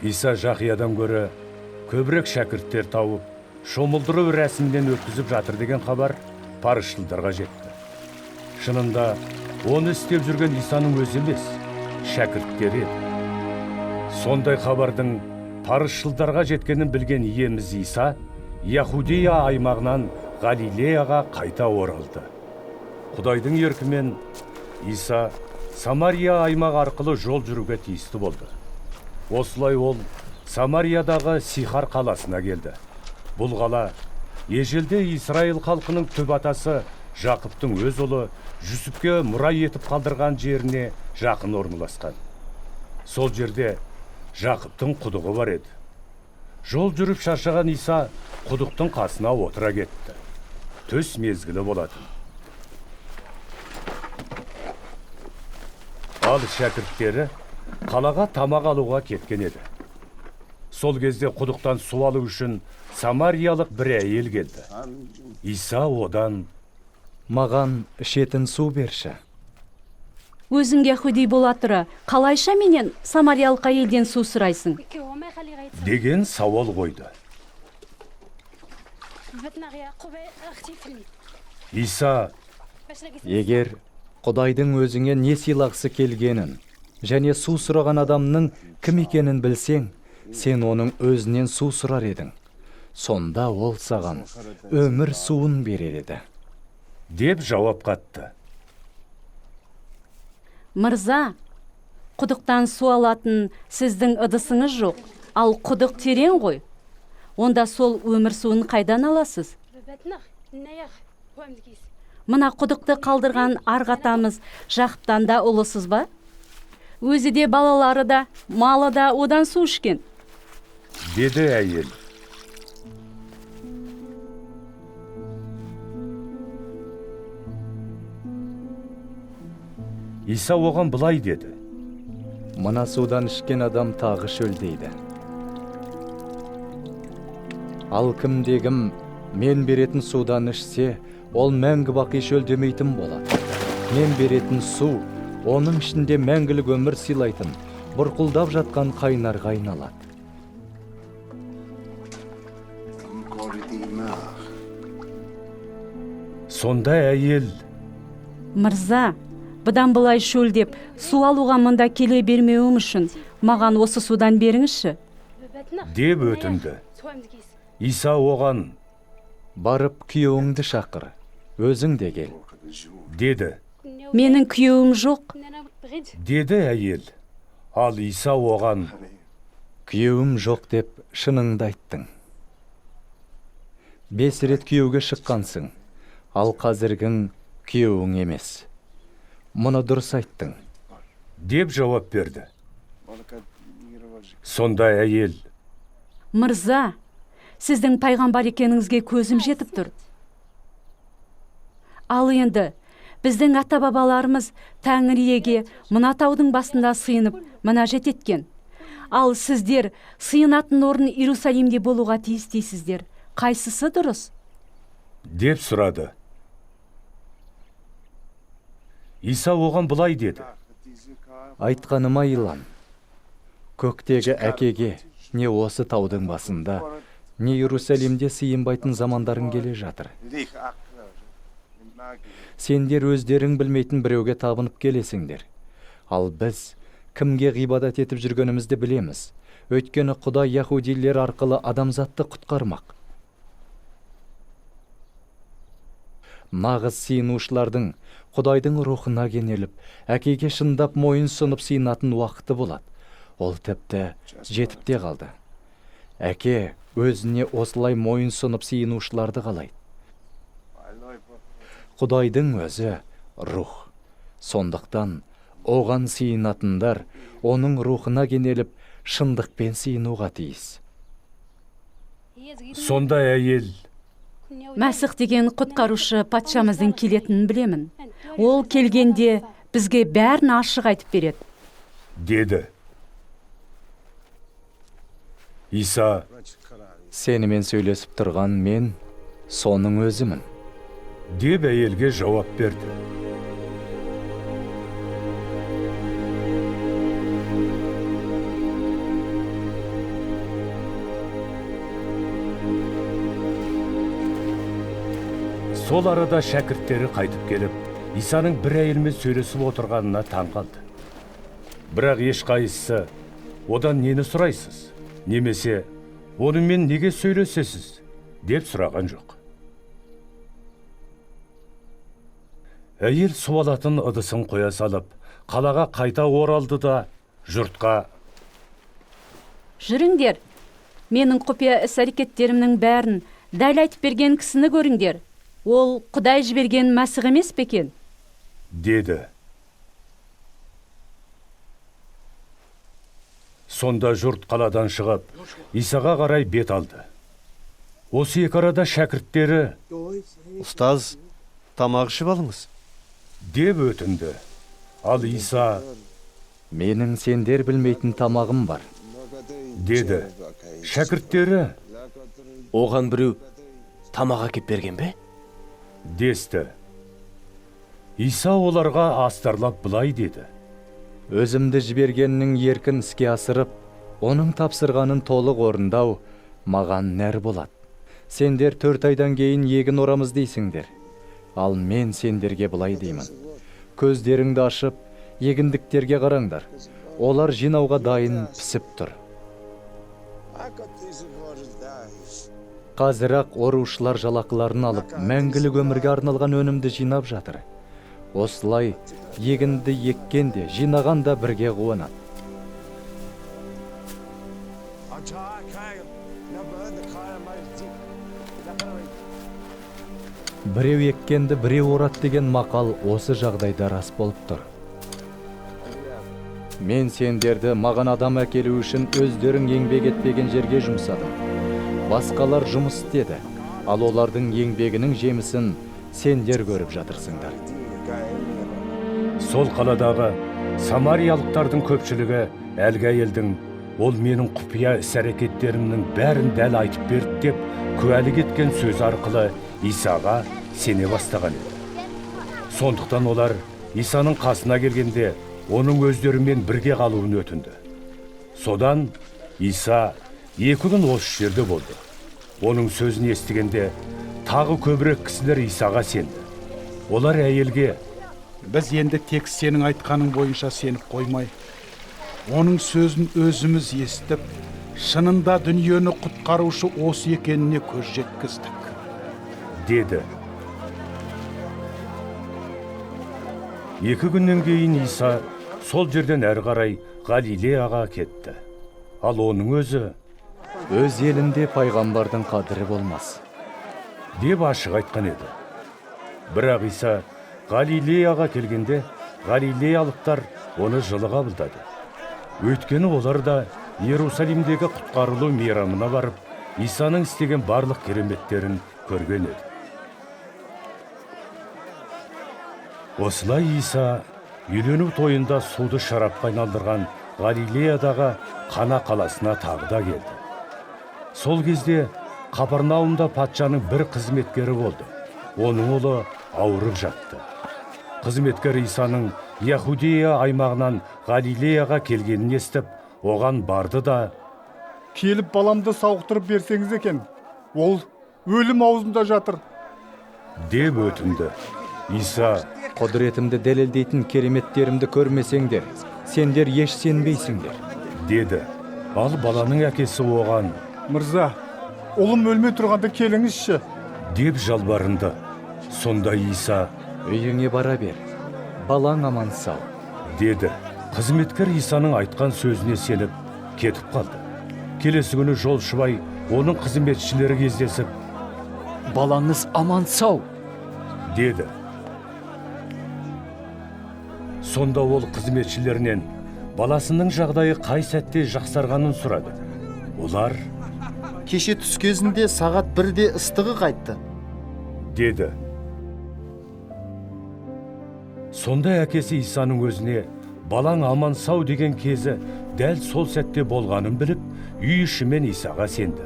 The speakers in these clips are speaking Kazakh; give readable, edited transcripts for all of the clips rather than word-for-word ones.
Иса Жақиядан көрі көбірек шәкірттер тауып, шомылдыру рәсімден өткізіп жатыр деген хабар парызшылдарға жетті. Шынында, оны істеп жүрген Исаның өзі емес, шәкірттері еді. Сондай хабардың парызшылдарға жеткенін білген иеміз Иса, Яхудия аймағынан Галилеяға қайта оралды. Құдайдың еркімен Иса Самария аймағы арқылы жол жүруге тиісті болды. Осылай ол Самариядағы Сихар қаласына келді. Бұл қала ежелде Израиль халқының түп атасы Жақыптың өз ұлы Жүсіпке мұра етіп қалдырған жеріне жақын орналасқан. Сол жерде Жақыптың құдығы бар еді. Жол жүріп шаршаған Иса құдықтың қасына отыра кетті. Төс мезгілі болатын. Ал шәкірттері қалаға тамақ алуға кеткен еді. Сол кезде құдықтан су алу үшін самариялық бір әйел келді. Иса одан: «Маған ішетін су берші». Өзің яхуди бола тұра, қалайша менен самариялық әйелден су сұрайсың? деген сауал қойды. Иса: Егер Құдайдың өзіңе не сыйлағысы келгенін және су сұраған адамның кім екенін білсең, сен оның өзінен су сұрар едің. Сонда ол саған өмір суын берер еді. деп жауап қатты. Мырза, құдықтан су алатын сіздің ыдысыңыз жоқ, ал құдық терең ғой. Онда сол өмір суын қайдан аласыз? Мына құдықты қалдырған арғатамыз Жақыптан да ұлысыз ба? Өзі де балалары да, малы да одан су ішкен. деді әйел. Иса оған былай деді: Мына судан ішкен адам тағы шөлдейді. Ал кімде-кім мен беретін судан ішсе, ол мәңгі бақи шөлдемейтін болады. Мен беретін су, оның ішінде мәңгілік өмір сыйлайтын, бұрқылдап жатқан қайнарға айналады. Сонда әйел: Мырза, бұдан былай шөлдеп, су алуға мұнда келе бермеуім үшін, маған осы судан беріңізші. деп өтінді. Иса оған: Барып күйеуіңді шақыр, өзің де кел. деді. Менің күйеуім жоқ. деді әйел. Ал Иса оған: Күйеуім жоқ деп шыныңды айттың. 5 рет күйеуге шыққансың, ал қазіргің күйеуің емес. Мұны дұрыс айттың. деп жауап берді. Сонда әйел: Мырза, сіздің пайғамбар екеніңізге көзім жетіп тұр. Ал енді, біздің ата-бабаларымыз Тәңір иеге мына таудың басында сыйынып, мінәжат еткен. Ал сіздер сыйынатын орын Иерусалимде болуға тиіс дейсіздер. Қайсысы дұрыс? деп сұрады. Иса оған былай деді: Айтқаныма илан. Көктегі әкеге не осы таудың басында, не Иерусалимде сыйынбайтын замандарың келе жатыр. Сендер өздерің білмейтін біреуге табынып келесіңдер. Ал біз кімге ғибадат етіп жүргенімізді білеміз. Өйткені Құдай яхудилер арқылы адамзатты құтқармақ. Нағыз сыйынушылардың Құдайдың рухына кенеліп, әкеге шындап мойын сұнып сыйынатын уақыты болады. Ол тіпті жетіп те қалды. Әке өзіне осылай мойын сұнып сыйынушыларды қалайды. Құдайдың өзі рух. Сондықтан оған сыйынатындар оның рухына кенеліп шындықпен сыйынуға тиіс. Сонда әйел: Мәсіх деген құтқарушы патшамыздың келетінін білемін. Ол келгенде бізге бәрін ашық айтып береді. деді. Иса: Сенімен сөйлесіп тұрған мен соның өзімін. деп әйелге жауап берді. Сол арада шәкірттері қайтып келіп, Исаның бір әйелмен сөйлесіп отырғанына таң қалды. Бірақ ешқайсысы, одан нені сұрайсыз, немесе онымен неге сөйлесесіз, деп сұраған жоқ. Әйел су алатын ыдысын қоя салып, қалаға қайта оралды да, жұртқа: Жүріңдер, менің құпия іс-әрекеттерімнің бәрін дәл айтып берген кісіні көріңдер. Ол Құдай жіберген Мәсіх емес пе екен? деді. Сонда жұрт қаладан шығып, Исаға қарай бет алды. Осы екі арада шәкірттері: Ұстаз, тамақ ішіп алыңыз. деп өтінді. Ал Иса: менің сендер білмейтін тамағым бар. деді. Шәкірттері: Оған біреу тамақ әкеп берген бе? десті. Иса оларға астарлап былай деді: Өзімді жібергеннің еркін іске асырып, оның тапсырғанын толық орындау маған нәр болады. Сендер 4 айдан кейін егін орамыз дейсіңдер. Ал мен сендерге былай деймін: көздеріңді ашып, егіндіктерге қараңдар. Олар жинауға дайын пісіп тұр. Қазір-ақ орушылар жалақыларын алып, мәңгілік өмірге арналған өнімді жинап жатыр. Осылай егінді еккен де, жинаған да бірге қуанады. Біреу еккенді біреу орат деген мақал осы жағдайда рас болып тұр. Мен сендерді маған адам әкелу үшін өздерің еңбек етпеген жерге жұмсадым. Басқалар жұмыс істеді, ал олардың еңбегінің жемісін сендер көріп жатырсыңдар. Сол қаладағы самариялықтардың көпшілігі әлгі әйелдің: ол менің құпия іс-әрекеттерімнің бәрін дәл айтып берді деп куәлік еткен сөз арқылы Исаға сене бастаған еді. Сондықтан олар Исаның қасына келгенде оның өздерімен бірге қалуын өтінді. Содан Иса 2 күн осы жерде болды. Оның сөзін естігенде тағы көбірек кісілер Исаға сенді. Олар әйелге: Біз енді тек сенің айтқаның бойынша сеніп қоймай, оның сөзін өзіміз естіп, шынында дүниені құтқарушы осы екеніне көз жеткіздік, деді. 2 күннен кейін Иса сол жерден әрі қарай Галилеяға кетті. Ал оның өзі: Өз елінде пайғамбардың қадірі болмас, деп ашық айтқан еді. Бірақ Иса Галилеяға келгенде галилеялықтар оны жылы қабылдады. Өйткені олар да Иерусалимдегі құтқарылу мейрамына барып, Исаның істеген барлық кереметтерін көрген еді. Осылай Иса үйлену тойында суды шарапқа айналдырған Галилеядағы Қана қаласына тағы да келді. Сол кезде Қапернаумда патшаның бір қызметкері болды. Оның ұлы ауырып жатты. Қызметкер Исаның Яхудея аймағынан Галилеяға келгенін естіп, оған барды да: келіп баламды сауықтырып берсеңіз екен, ол өлім аузында жатыр, деп өтінді. Иса: құдіретімді дәлелдейтін кереметтерімді көрмесеңдер, сендер еш сенбейсіңдер, деді. Ал баланың әкесі оған: мырза, ұлым өлмей тұрғанда келіңізші, деп жалбарынды. Сонда Иса: үйіңе бара бер, балаң аман сау, деді. Қызметкер Исаның айтқан сөзіне сеніп кетіп қалды. Келесі күні жолшыбай оның қызметшілері кездесіп: Балаңыз аман сау, деді. Сонда ол қызметшілерінен баласының жағдайы қай сәтте жақсарғанын сұрады. Олар: кеше түс кезінде сағат 1-де ыстығы қайтты, деді. Сонда әкесі Исаның өзіне балаң аман сау деген кезі дәл сол сәтте болғанын біліп, үй ішімен Исаға сенді.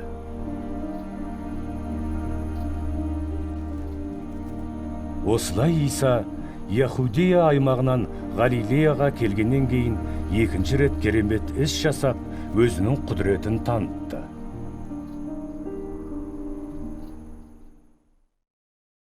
Осылай Иса Яхудея аймағынан Галилеяға келгеннен кейін екінші рет керемет іс жасап, өзінің құдіретін танытты.